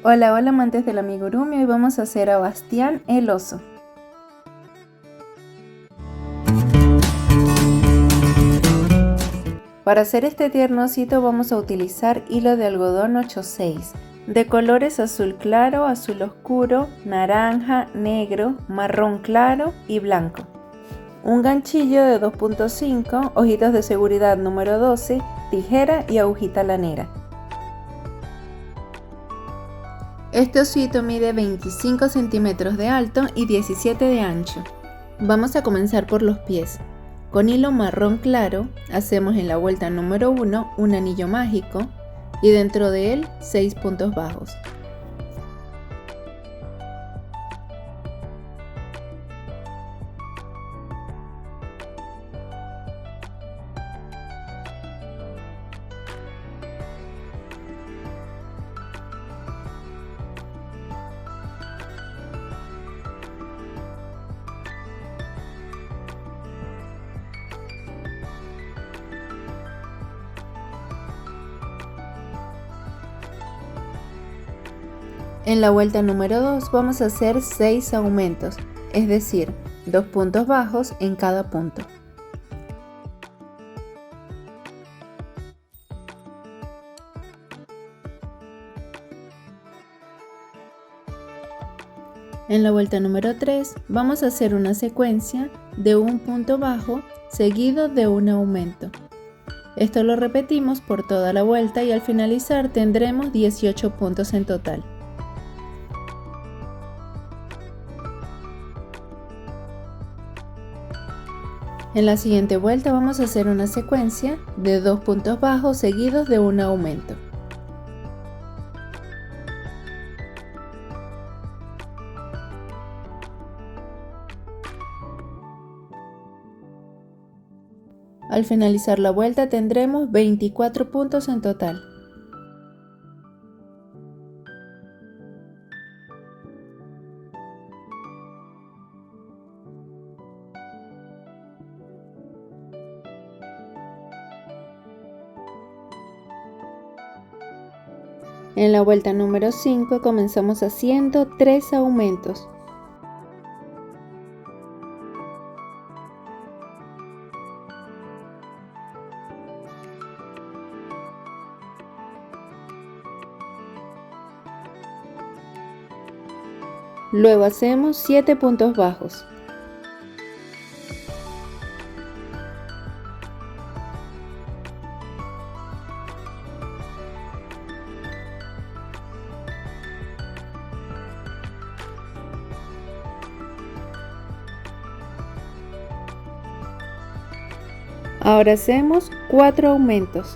Hola, hola amantes del amigurumi, hoy vamos a hacer a Bastián el oso. Para hacer este tierno osito vamos a utilizar hilo de algodón 8/6, de colores azul claro, azul oscuro, naranja, negro, marrón claro y blanco. Un ganchillo de 2.5, hojitas de seguridad número 12, tijera y agujita lanera. Este osito mide 25 centímetros de alto y 17 de ancho. Vamos a comenzar por los pies. Con hilo marrón claro hacemos en la vuelta número 1 un anillo mágico y dentro de él 6 puntos bajos. En la vuelta número 2 vamos a hacer 6 aumentos, es decir, 2 puntos bajos en cada punto. En la vuelta número 3 vamos a hacer una secuencia de un punto bajo seguido de un aumento. Esto lo repetimos por toda la vuelta y al finalizar tendremos 18 puntos en total. En la siguiente vuelta vamos a hacer una secuencia de 2 puntos bajos seguidos de un aumento. Al finalizar la vuelta tendremos 24 puntos en total. En la vuelta número 5 comenzamos haciendo 3 aumentos. Luego hacemos 7 puntos bajos. Ahora hacemos 4 aumentos.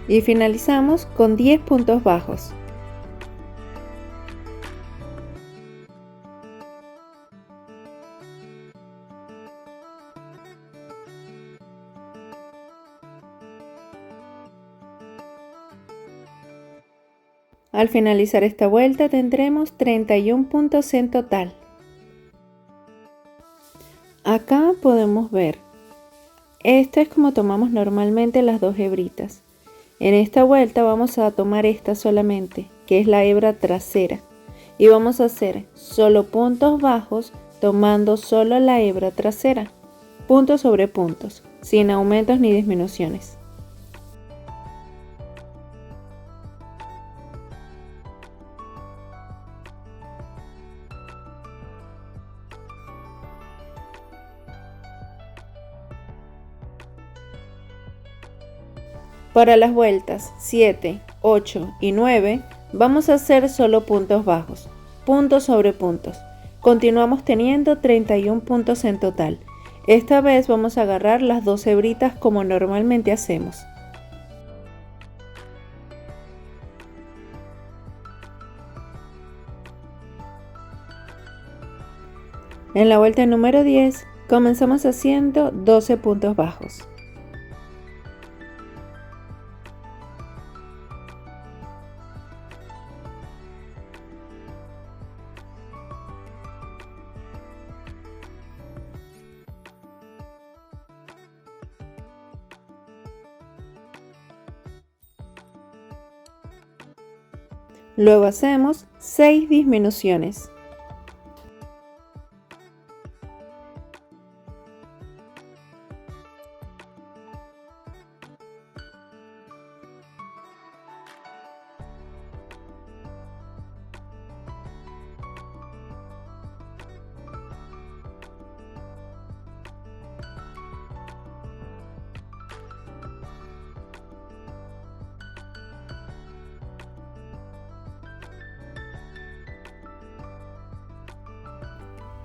Y finalizamos con 10 puntos bajos. Al finalizar esta vuelta tendremos 31 puntos en total. Acá podemos ver, esto es como tomamos normalmente las dos hebritas. En esta vuelta vamos a tomar esta solamente, que es la hebra trasera, y vamos a hacer solo puntos bajos tomando solo la hebra trasera, puntos sobre puntos, sin aumentos ni disminuciones. Para las vueltas 7, 8 y 9 vamos a hacer solo puntos bajos, puntos sobre puntos. Continuamos teniendo 31 puntos en total. Esta vez vamos a agarrar las dos hebritas como normalmente hacemos. En la vuelta número 10 comenzamos haciendo 12 puntos bajos. Luego hacemos 6 disminuciones.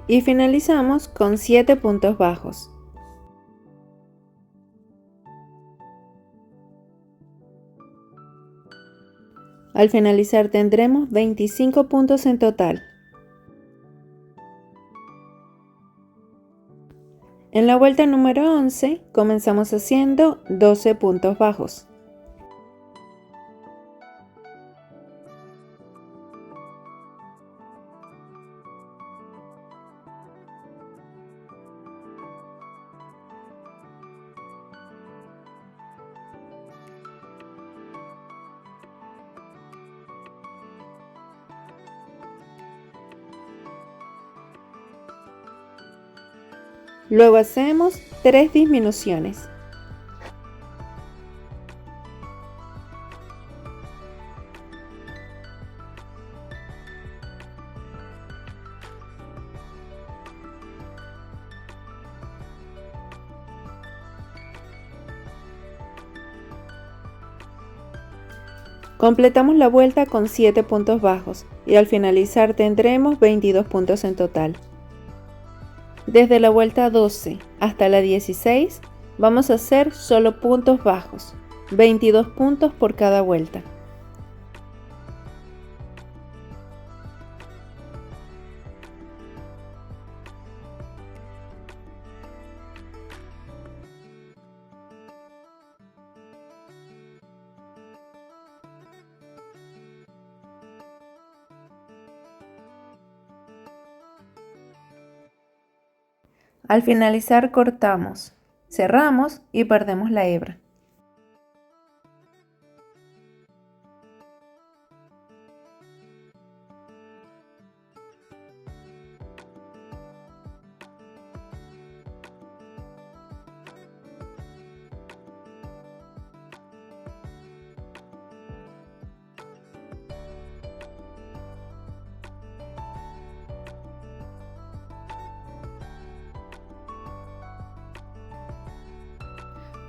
Y finalizamos con 7 puntos bajos. Al finalizar tendremos 25 puntos en total. En la vuelta número 11 comenzamos haciendo 12 puntos bajos. Luego hacemos 3 disminuciones. Completamos la vuelta con 7 puntos bajos y al finalizar tendremos 22 puntos en total. Desde la vuelta 12 hasta la 16 vamos a hacer solo puntos bajos, 22 puntos por cada vuelta. Al finalizar cortamos, cerramos y perdemos la hebra.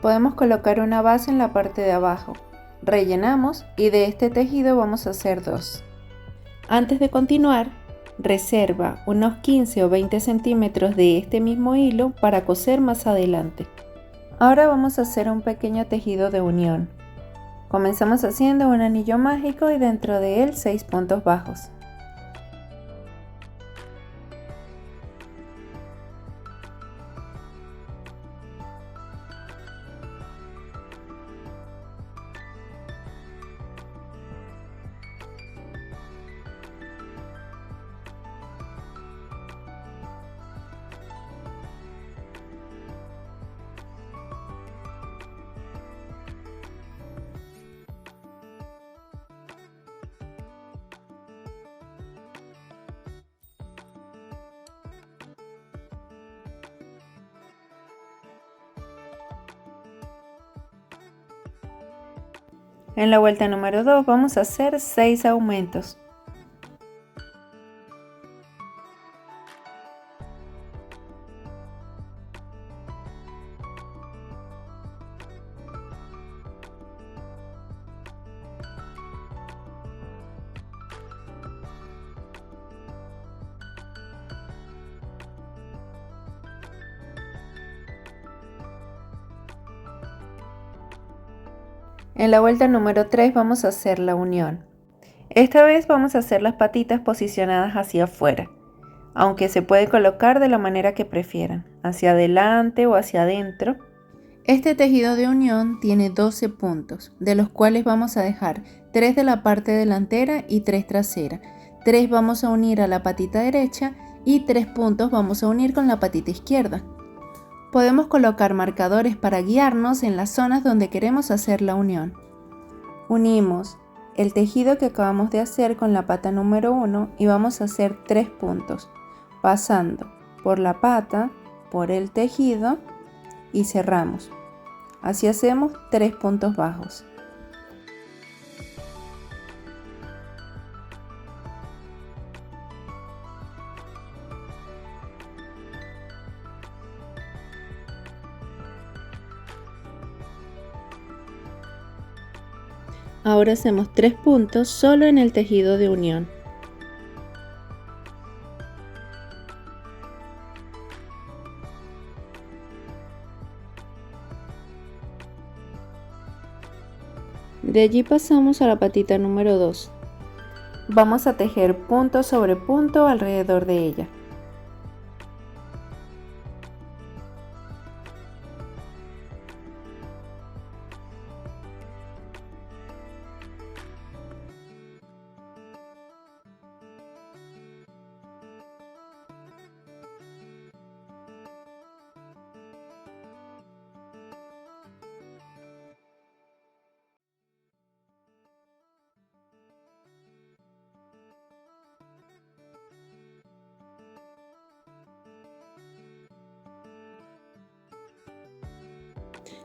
Podemos colocar una base en la parte de abajo, rellenamos y de este tejido vamos a hacer 2. Antes de continuar, reserva unos 15 o 20 centímetros de este mismo hilo para coser más adelante. Ahora vamos a hacer un pequeño tejido de unión. Comenzamos haciendo un anillo mágico y dentro de él 6 puntos bajos. En la vuelta número 2 vamos a hacer 6 aumentos. En la vuelta número 3 vamos a hacer la unión. Esta vez vamos a hacer las patitas posicionadas hacia afuera, aunque se puede colocar de la manera que prefieran, hacia adelante o hacia adentro. Este tejido de unión tiene 12 puntos, de los cuales vamos a dejar 3 de la parte delantera y 3 trasera. 3 vamos a unir a la patita derecha y 3 puntos vamos a unir con la patita izquierda. Podemos colocar marcadores para guiarnos en las zonas donde queremos hacer la unión. Unimos el tejido que acabamos de hacer con la pata número 1 y vamos a hacer 3 puntos, pasando por la pata, por el tejido y cerramos. Así hacemos 3 puntos bajos. Ahora hacemos 3 puntos solo en el tejido de unión. De allí pasamos a la patita número 2. Vamos a tejer punto sobre punto alrededor de ella.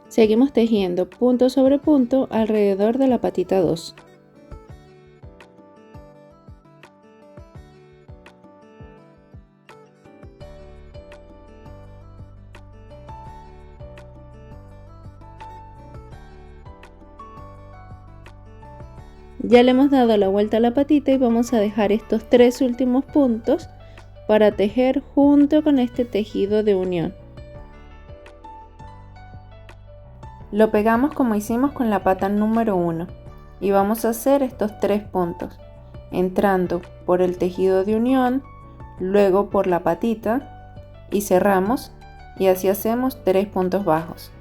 Seguimos tejiendo punto sobre punto alrededor de la patita 2. Ya le hemos dado la vuelta a la patita y vamos a dejar estos 3 últimos puntos para tejer junto con este tejido de unión. Lo pegamos como hicimos con la pata número 1 y vamos a hacer estos 3 puntos, entrando por el tejido de unión, luego por la patita y cerramos, y así hacemos 3 puntos bajos.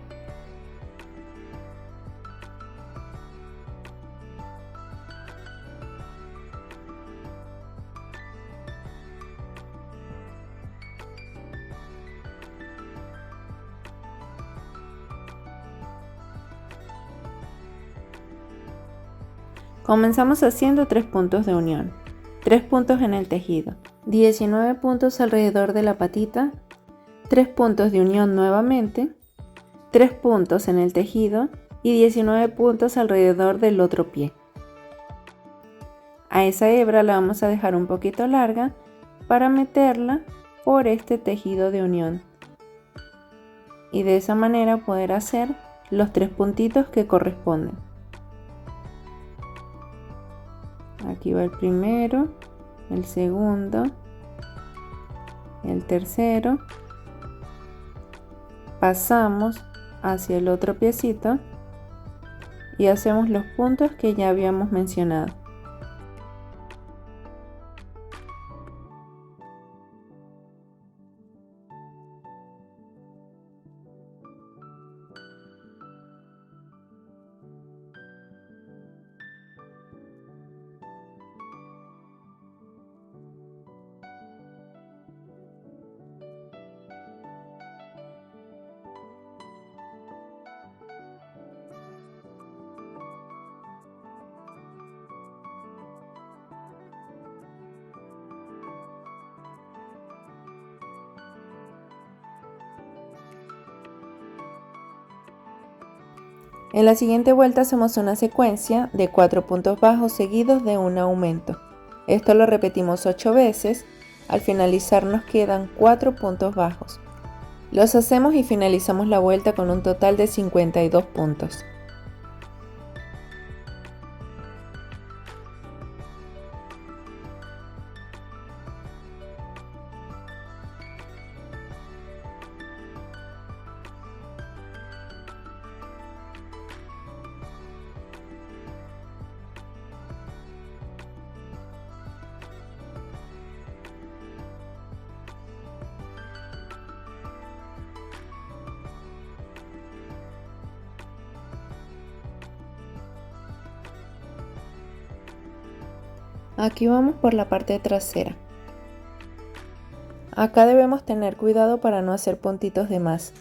Comenzamos haciendo 3 puntos de unión, 3 puntos en el tejido, 19 puntos alrededor de la patita, 3 puntos de unión nuevamente, 3 puntos en el tejido y 19 puntos alrededor del otro pie. A esa hebra la vamos a dejar un poquito larga para meterla por este tejido de unión y de esa manera poder hacer los 3 puntitos que corresponden. Aquí va el primero, el segundo, el tercero, pasamos hacia el otro piecito y hacemos los puntos que ya habíamos mencionado. En la siguiente vuelta hacemos una secuencia de 4 puntos bajos seguidos de un aumento. Esto lo repetimos 8 veces, al finalizar nos quedan 4 puntos bajos. Los hacemos y finalizamos la vuelta con un total de 52 puntos. Aquí vamos por la parte trasera. Acá debemos tener cuidado para no hacer puntitos de más.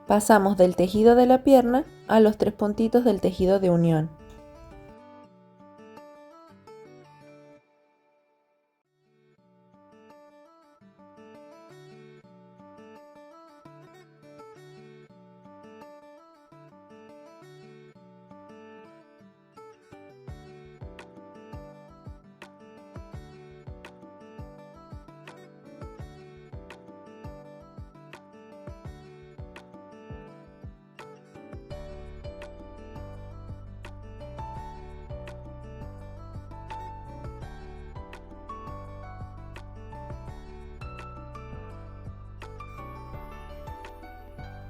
Pasamos del tejido de la pierna a los 3 puntitos del tejido de unión.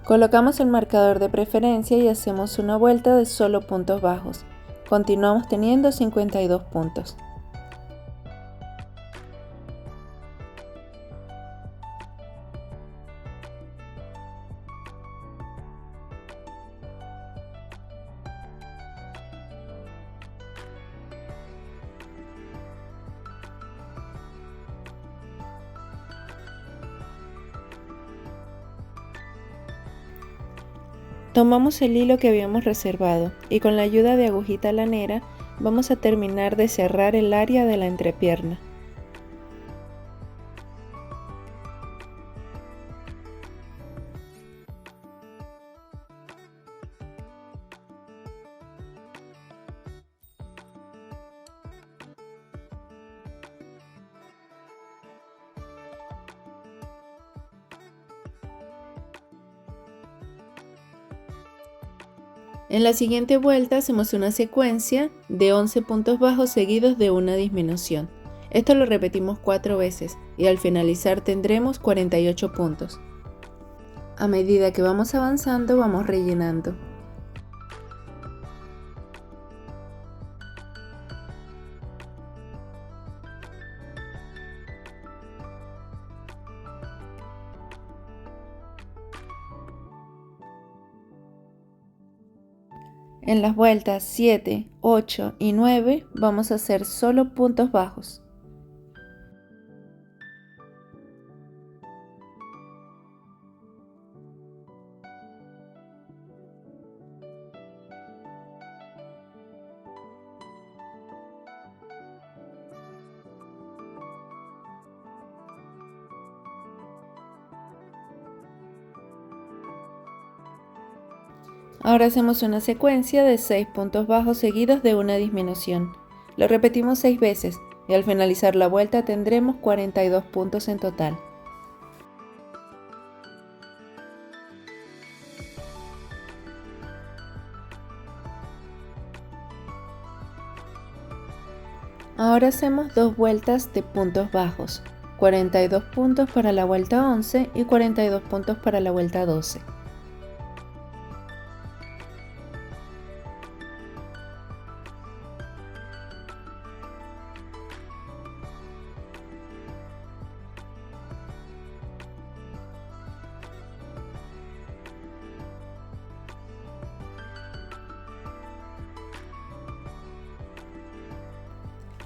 Colocamos el marcador de preferencia y hacemos una vuelta de solo puntos bajos. Continuamos teniendo 52 puntos. Tomamos el hilo que habíamos reservado y con la ayuda de agujita lanera vamos a terminar de cerrar el área de la entrepierna. En la siguiente vuelta hacemos una secuencia de 11 puntos bajos seguidos de una disminución. Esto lo repetimos 4 veces y al finalizar tendremos 48 puntos. A medida que vamos avanzando vamos rellenando. En las vueltas 7, 8 y 9 vamos a hacer solo puntos bajos. Ahora hacemos una secuencia de 6 puntos bajos seguidos de una disminución. Lo repetimos 6 veces y al finalizar la vuelta tendremos 42 puntos en total. Ahora hacemos 2 vueltas de puntos bajos, 42 puntos para la vuelta 11 y 42 puntos para la vuelta 12.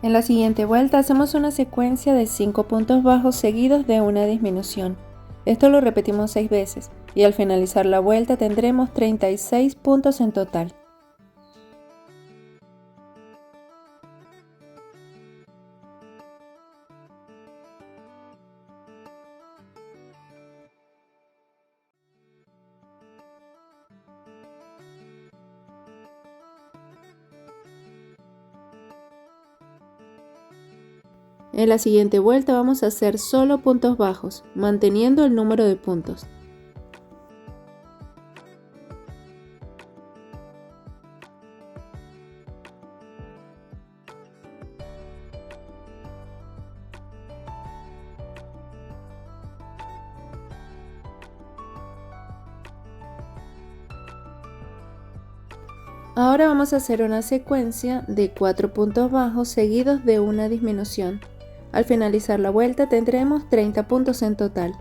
En la siguiente vuelta hacemos una secuencia de 5 puntos bajos seguidos de una disminución. Esto lo repetimos 6 veces y al finalizar la vuelta tendremos 36 puntos en total. En la siguiente vuelta vamos a hacer solo puntos bajos, manteniendo el número de puntos. Ahora vamos a hacer una secuencia de 4 puntos bajos seguidos de una disminución. Al finalizar la vuelta tendremos 30 puntos en total.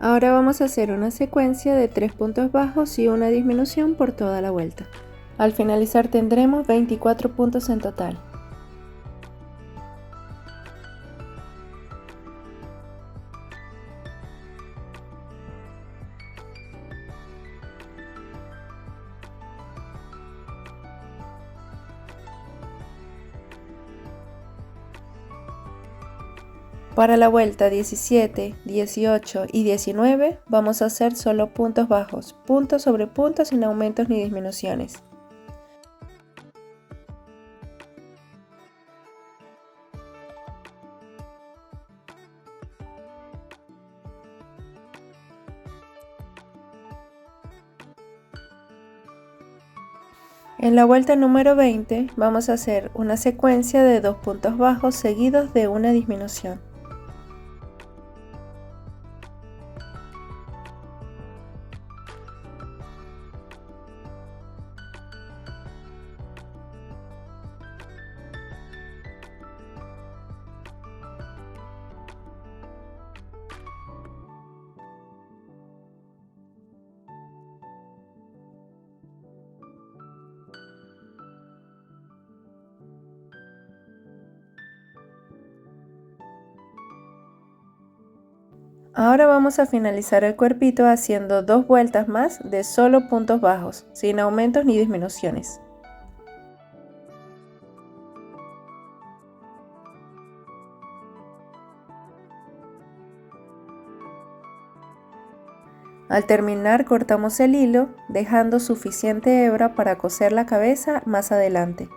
Ahora vamos a hacer una secuencia de 3 puntos bajos y una disminución por toda la vuelta. Al finalizar tendremos 24 puntos en total. Para la vuelta 17, 18 y 19 vamos a hacer solo puntos bajos, puntos sobre puntos sin aumentos ni disminuciones. En la vuelta número 20 vamos a hacer una secuencia de 2 puntos bajos seguidos de una disminución. Ahora vamos a finalizar el cuerpito haciendo 2 vueltas más de solo puntos bajos, sin aumentos ni disminuciones. Al terminar cortamos el hilo, dejando suficiente hebra para coser la cabeza más adelante.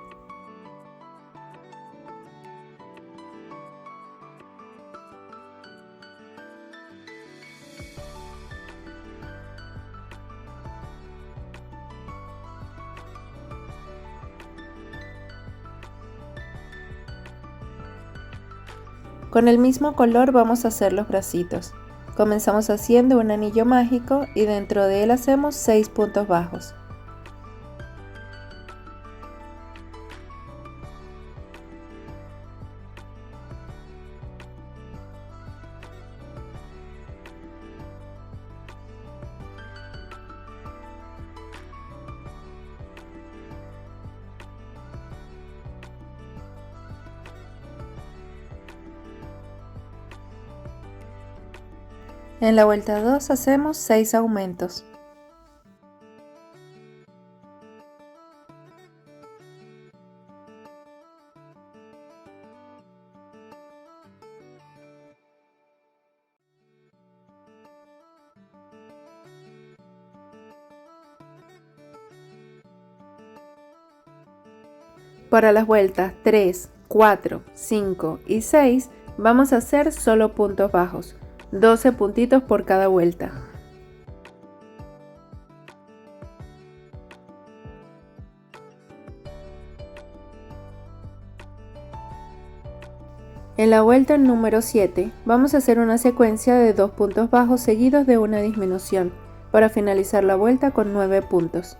Con el mismo color vamos a hacer los bracitos. Comenzamos haciendo un anillo mágico y dentro de él hacemos 6 puntos bajos. En la vuelta 2 hacemos 6 aumentos. Para las vueltas 3, 4, 5 y 6 vamos a hacer solo puntos bajos, 12 puntitos por cada vuelta. En la vuelta número 7 vamos a hacer una secuencia de 2 puntos bajos seguidos de una disminución, para finalizar la vuelta con 9 puntos.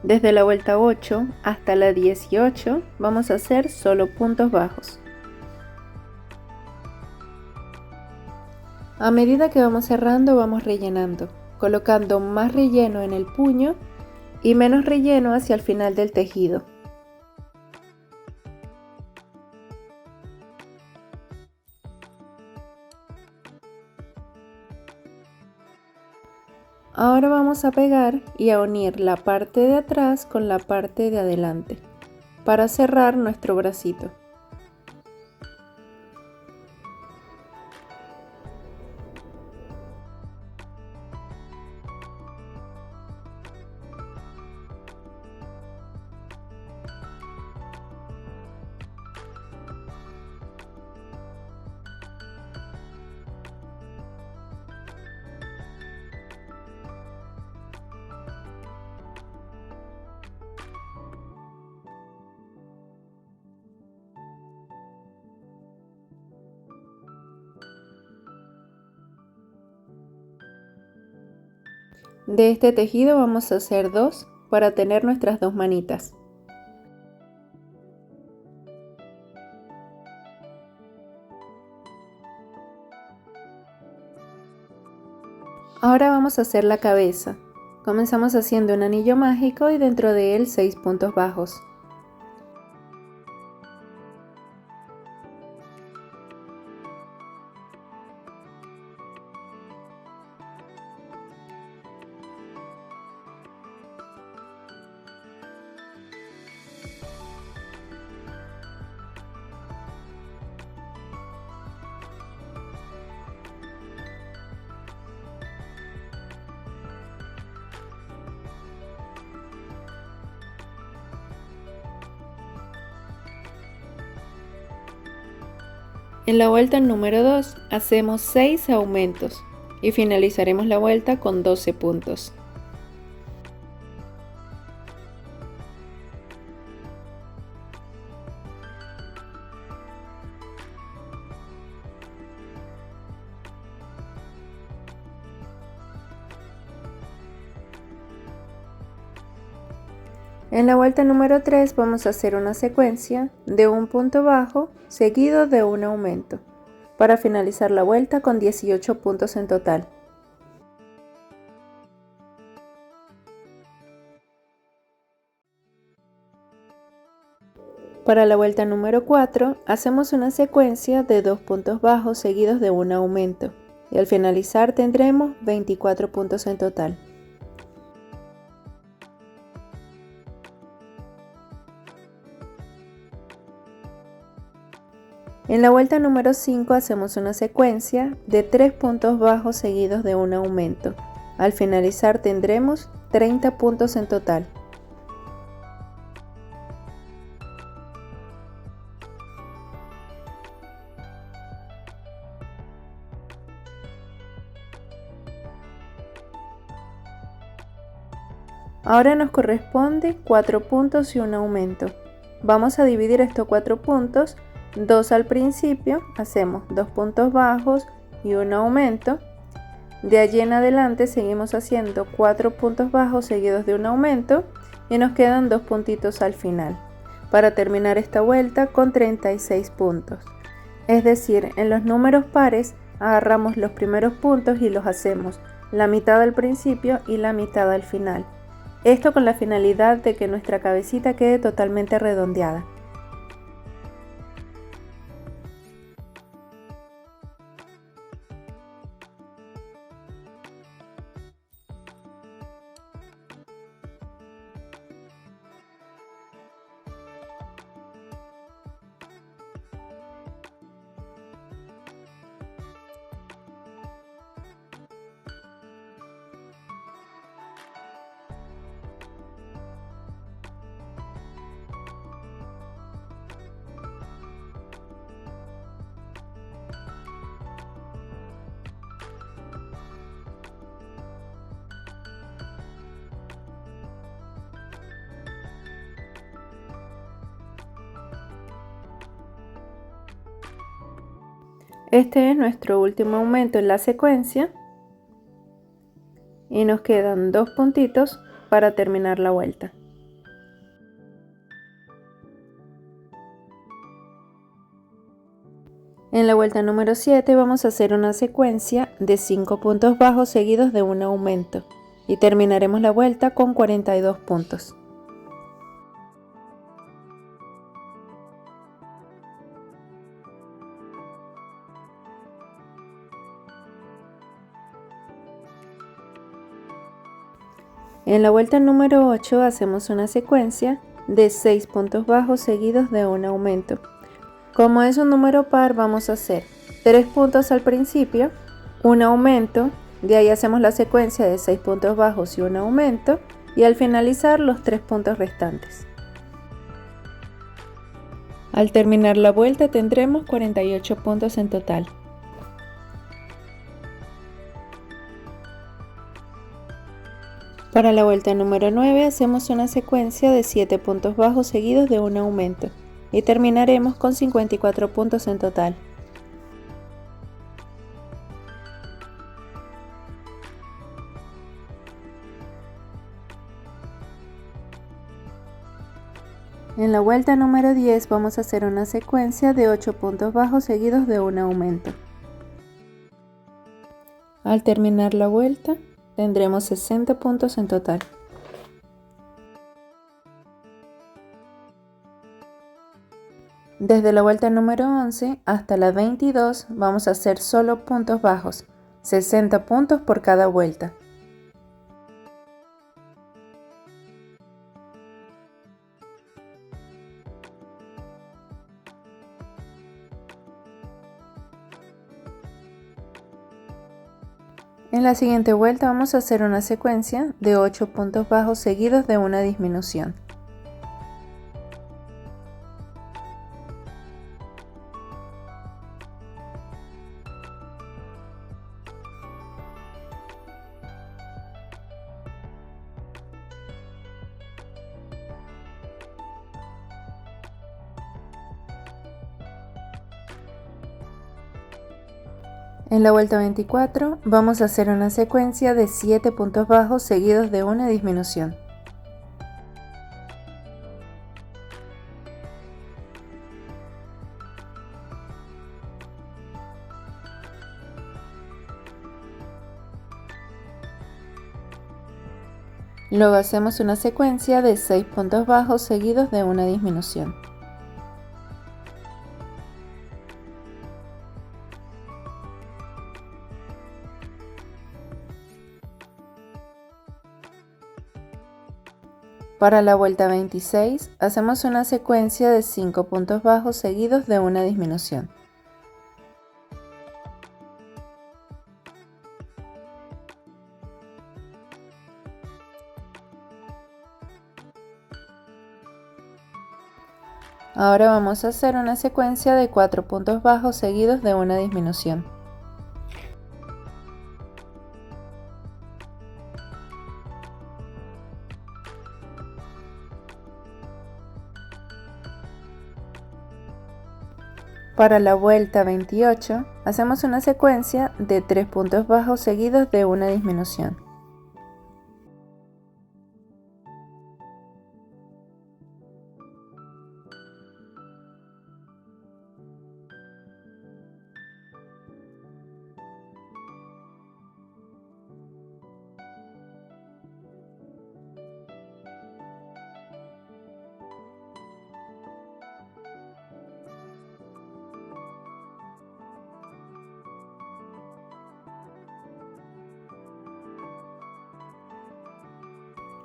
Desde la vuelta 8 hasta la 18 vamos a hacer solo puntos bajos. A medida que vamos cerrando vamos rellenando, colocando más relleno en el puño y menos relleno hacia el final del tejido. Ahora vamos a pegar y a unir la parte de atrás con la parte de adelante para cerrar nuestro bracito. De este tejido vamos a hacer 2 para tener nuestras 2 manitas. Ahora vamos a hacer la cabeza. Comenzamos haciendo un anillo mágico y dentro de él 6 puntos bajos. En la vuelta número 2 hacemos 6 aumentos y finalizaremos la vuelta con 12 puntos. En la vuelta número 3 vamos a hacer una secuencia de un punto bajo seguido de un aumento, para finalizar la vuelta con 18 puntos en total. Para la vuelta número 4 hacemos una secuencia de 2 puntos bajos seguidos de un aumento, y al finalizar tendremos 24 puntos en total. En la vuelta número 5 hacemos una secuencia de 3 puntos bajos seguidos de un aumento. Al finalizar tendremos 30 puntos en total. Ahora nos corresponde 4 puntos y un aumento. Vamos a dividir estos 4 puntos. 2 al principio, hacemos 2 puntos bajos y un aumento. De allí en adelante seguimos haciendo 4 puntos bajos seguidos de un aumento y nos quedan 2 puntitos al final, para terminar esta vuelta con 36 puntos. Es decir, en los números pares agarramos los primeros puntos y los hacemos la mitad al principio y la mitad al final. Esto con la finalidad de que nuestra cabecita quede totalmente redondeada. Este es nuestro último aumento en la secuencia y nos quedan 2 puntitos para terminar la vuelta. En la vuelta número 7 vamos a hacer una secuencia de 5 puntos bajos seguidos de un aumento y terminaremos la vuelta con 42 puntos. En la vuelta número 8 hacemos una secuencia de 6 puntos bajos seguidos de un aumento. Como es un número par, vamos a hacer 3 puntos al principio, un aumento, de ahí hacemos la secuencia de 6 puntos bajos y un aumento, y al finalizar los 3 puntos restantes. Al terminar la vuelta tendremos 48 puntos en total. Para la vuelta número 9 hacemos una secuencia de 7 puntos bajos seguidos de un aumento y terminaremos con 54 puntos en total. En la vuelta número 10 vamos a hacer una secuencia de 8 puntos bajos seguidos de un aumento. Al terminar la vuelta tendremos 60 puntos en total. Desde la vuelta número 11 hasta la 22 vamos a hacer solo puntos bajos, 60 puntos por cada vuelta. En la siguiente vuelta vamos a hacer una secuencia de 8 puntos bajos seguidos de una disminución. En la vuelta 24 vamos a hacer una secuencia de 7 puntos bajos seguidos de una disminución. Luego hacemos una secuencia de 6 puntos bajos seguidos de una disminución. Para la vuelta 26 hacemos una secuencia de 5 puntos bajos seguidos de una disminución. Ahora vamos a hacer una secuencia de 4 puntos bajos seguidos de una disminución. Para la vuelta 28 hacemos una secuencia de 3 puntos bajos seguidos de una disminución.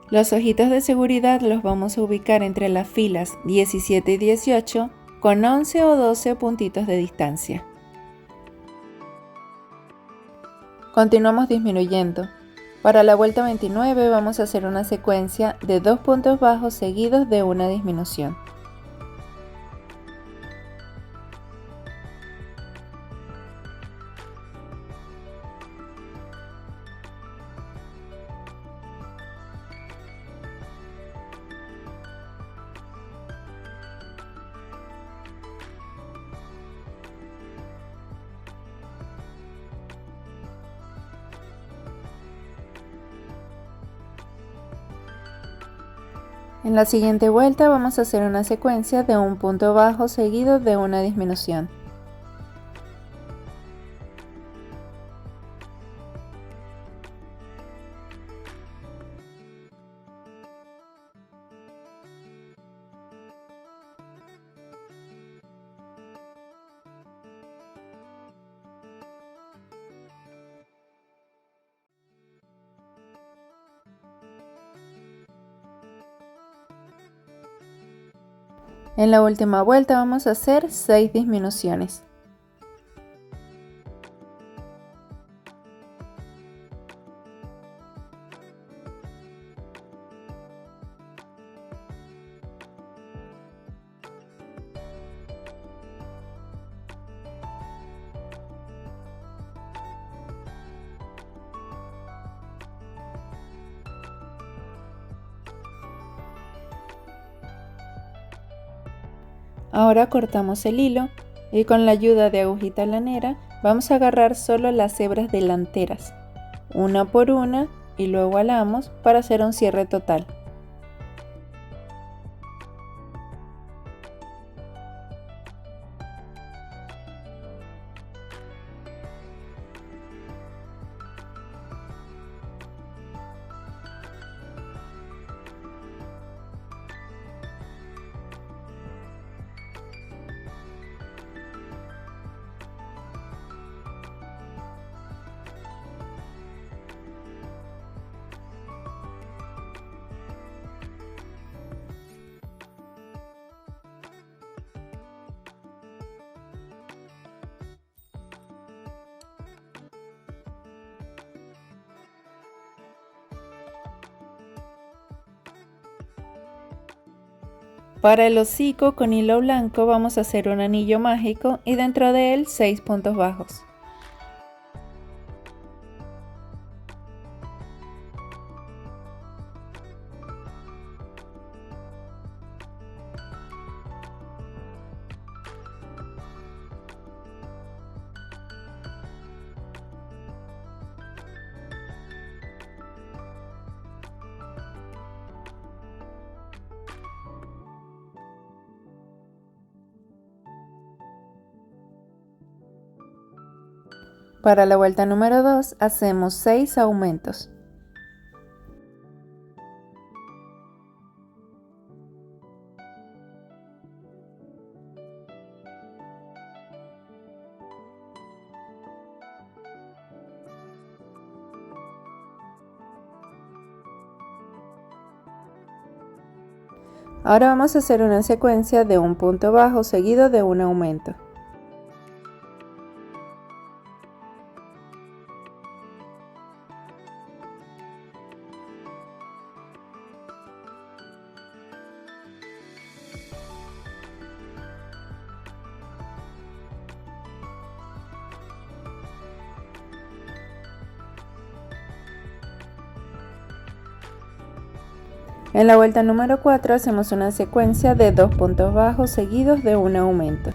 Los ojitos de seguridad los vamos a ubicar entre las filas 17 y 18 con 11 o 12 puntitos de distancia. Continuamos disminuyendo. Para la vuelta 29 vamos a hacer una secuencia de 2 puntos bajos seguidos de una disminución. En la siguiente vuelta vamos a hacer una secuencia de un punto bajo seguido de una disminución. En la última vuelta vamos a hacer 6 disminuciones. Ahora cortamos el hilo y con la ayuda de agujita lanera vamos a agarrar solo las hebras delanteras, una por una, y luego alamos para hacer un cierre total. Para el hocico con hilo blanco vamos a hacer un anillo mágico y dentro de él 6 puntos bajos. Para la vuelta número 2 hacemos 6 aumentos. Ahora vamos a hacer una secuencia de un punto bajo seguido de un aumento. En la vuelta número 4 hacemos una secuencia de 2 puntos bajos seguidos de un aumento.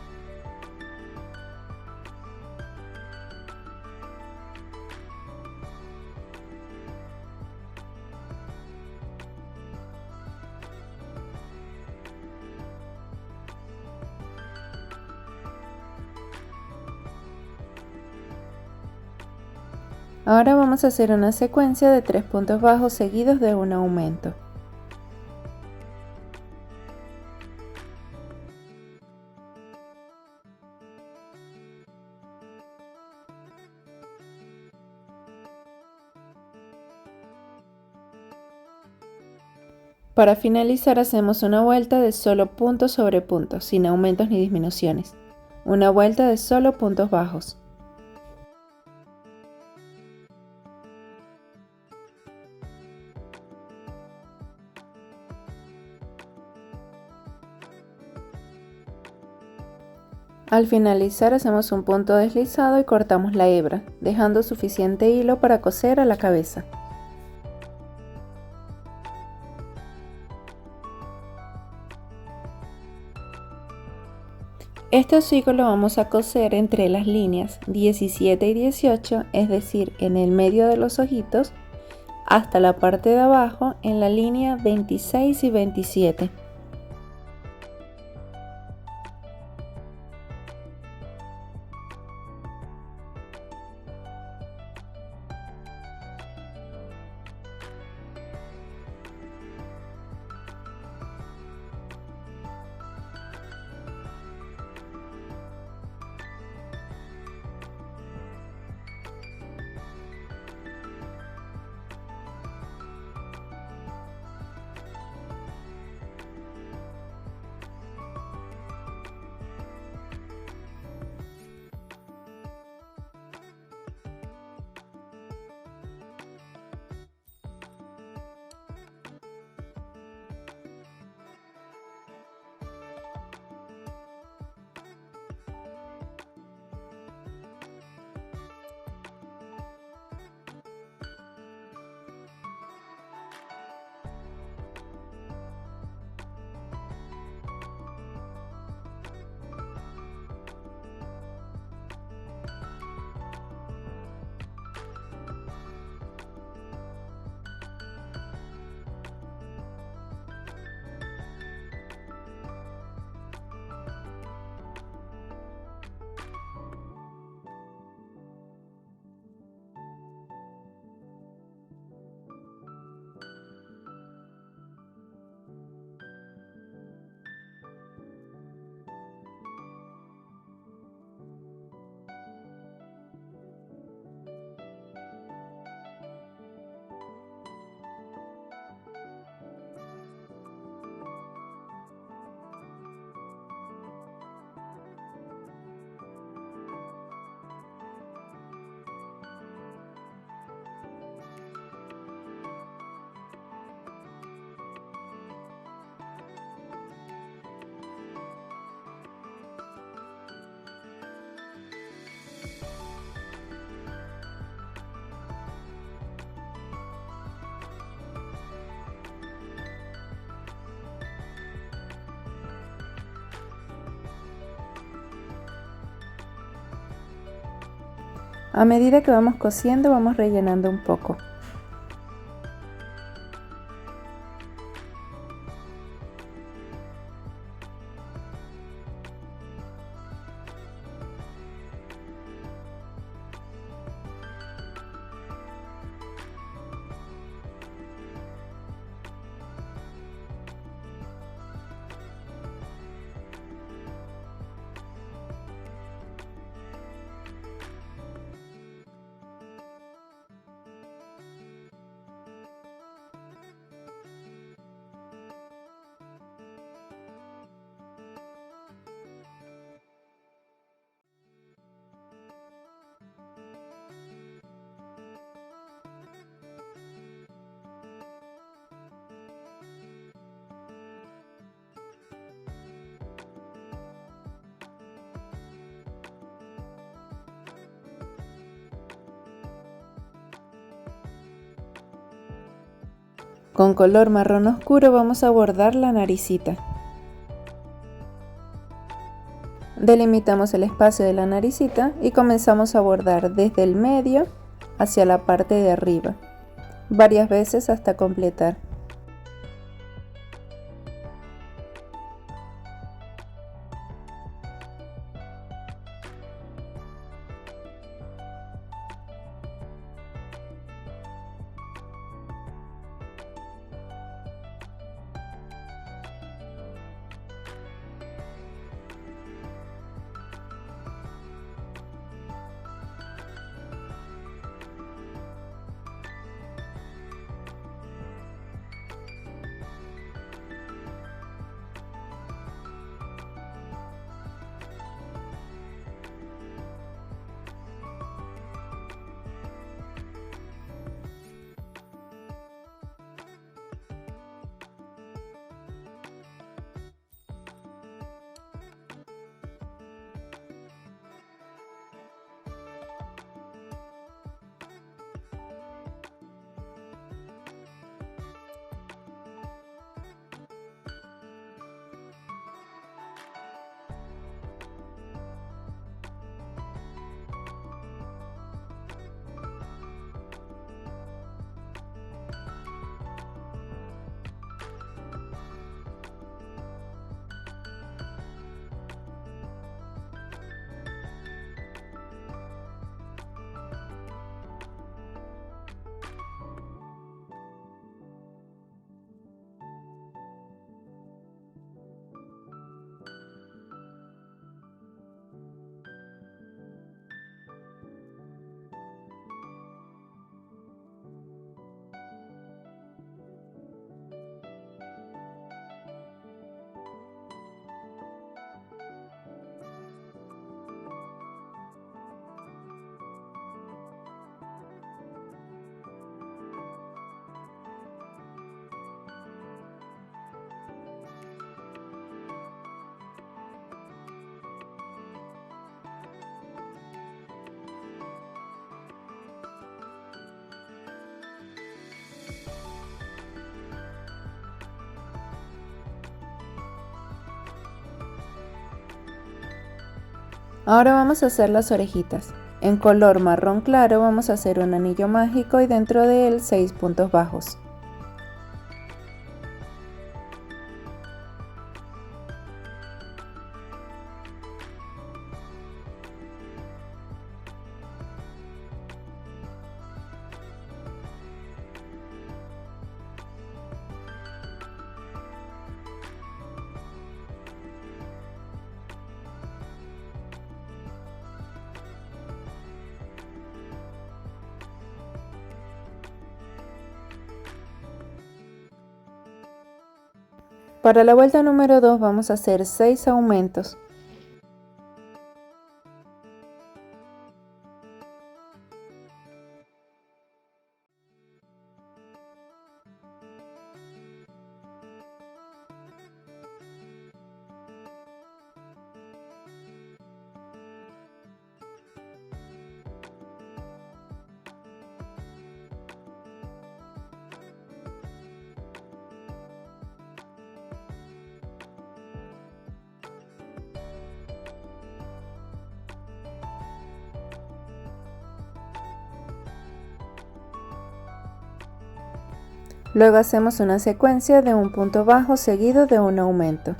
Ahora vamos a hacer una secuencia de 3 puntos bajos seguidos de un aumento. Para finalizar hacemos una vuelta de solo punto sobre punto, sin aumentos ni disminuciones. Una vuelta de solo puntos bajos. Al finalizar hacemos un punto deslizado y cortamos la hebra, dejando suficiente hilo para coser a la cabeza. Este hocico lo vamos a coser entre las líneas 17 y 18, es decir, en el medio de los ojitos, hasta la parte de abajo en la línea 26 y 27. A medida que vamos cosiendo vamos rellenando un poco. Con color marrón oscuro vamos a bordar la naricita. Delimitamos el espacio de la naricita y comenzamos a bordar desde el medio hacia la parte de arriba, varias veces hasta completar. Ahora vamos a hacer las orejitas. En color marrón claro vamos a hacer un anillo mágico y dentro de él 6 puntos bajos. Para la vuelta número 2 vamos a hacer 6 aumentos. Luego hacemos una secuencia de un punto bajo seguido de un aumento.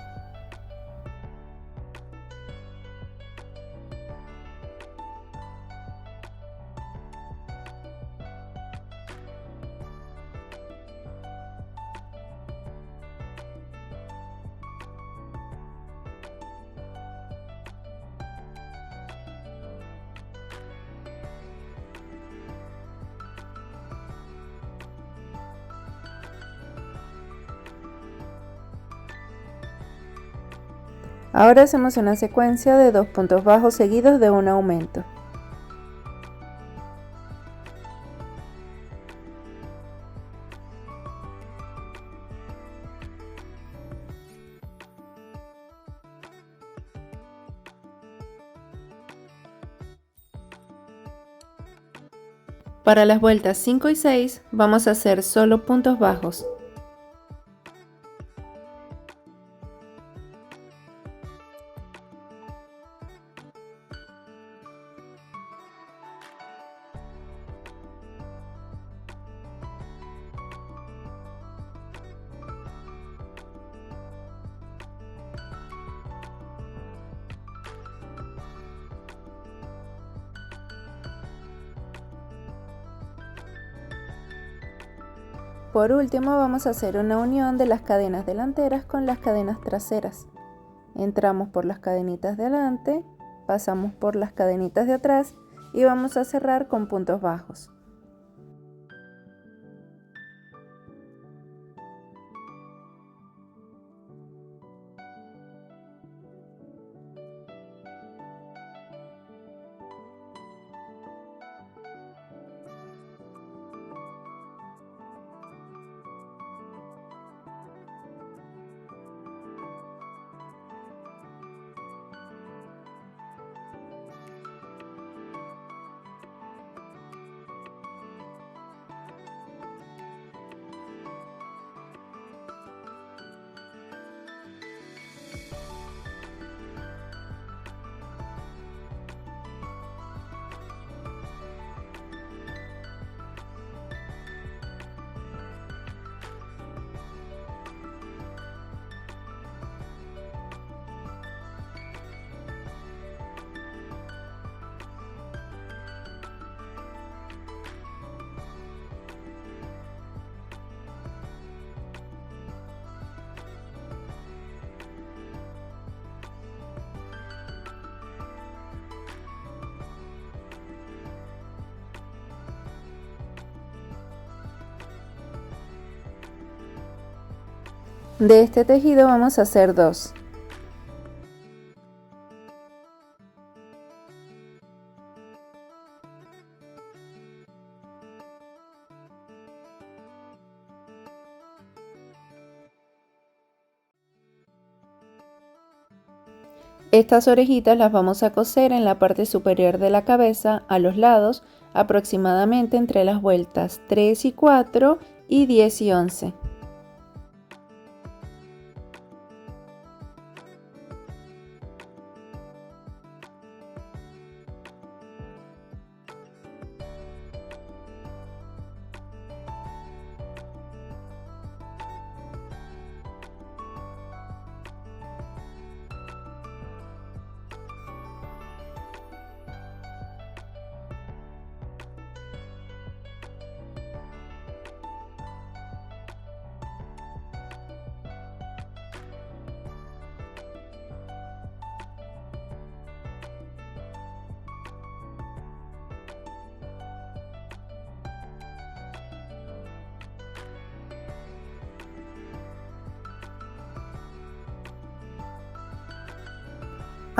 Ahora hacemos una secuencia de 2 puntos bajos seguidos de un aumento. Para las vueltas 5 y 6 vamos a hacer solo puntos bajos. Por último, vamos a hacer una unión de las cadenas delanteras con las cadenas traseras. Entramos por las cadenitas de adelante, pasamos por las cadenitas de atrás y vamos a cerrar con puntos bajos. De este tejido vamos a hacer dos. Estas orejitas las vamos a coser en la parte superior de la cabeza, a los lados, aproximadamente entre las vueltas 3 y 4 y 10 y 11.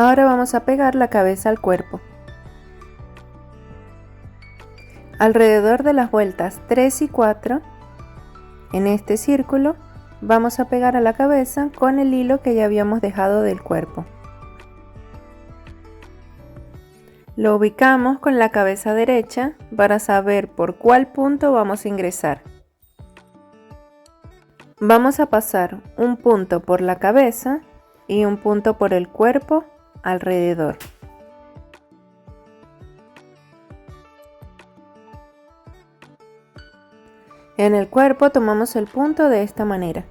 Ahora vamos a pegar la cabeza al cuerpo. Alrededor de las vueltas 3 y 4, en este círculo, vamos a pegar a la cabeza con el hilo que ya habíamos dejado del cuerpo. Lo ubicamos con la cabeza derecha para saber por cuál punto vamos a ingresar. Vamos a pasar un punto por la cabeza y un punto por el cuerpo alrededor. En el cuerpo tomamos el punto de esta manera.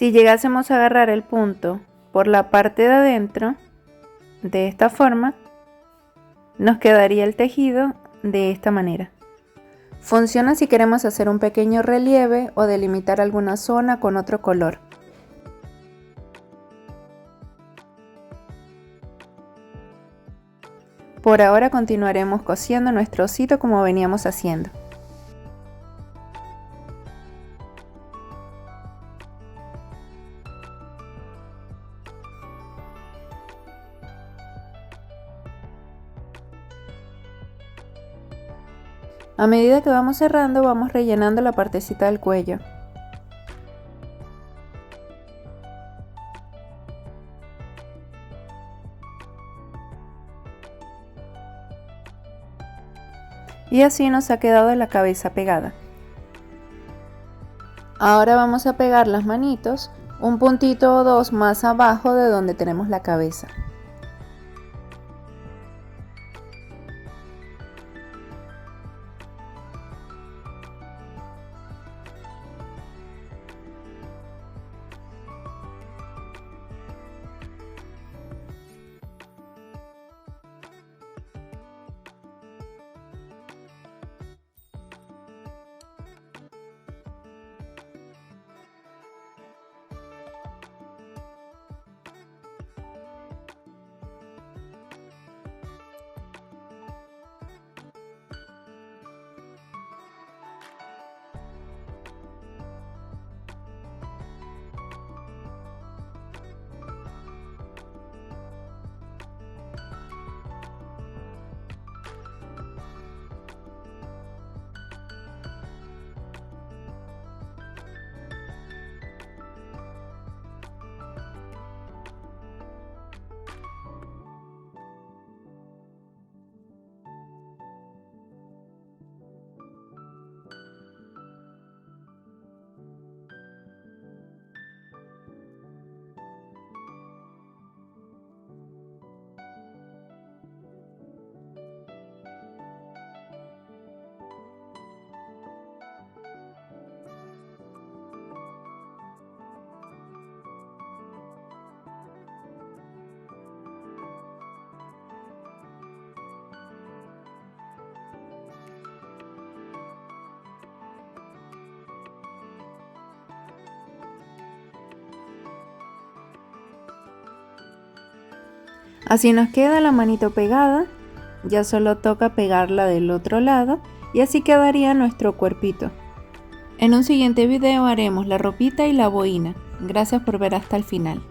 Si llegásemos a agarrar el punto por la parte de adentro, de esta forma, nos quedaría el tejido de esta manera. Funciona si queremos hacer un pequeño relieve o delimitar alguna zona con otro color. Por ahora continuaremos cosiendo nuestro osito como veníamos haciendo. A medida que vamos cerrando, vamos rellenando la partecita del cuello. Y así nos ha quedado la cabeza pegada. Ahora vamos a pegar las manitos un puntito o dos más abajo de donde tenemos la cabeza. Así nos queda la manito pegada, ya solo toca pegarla del otro lado y así quedaría nuestro cuerpito. En un siguiente video haremos la ropita y la boina. Gracias por ver hasta el final.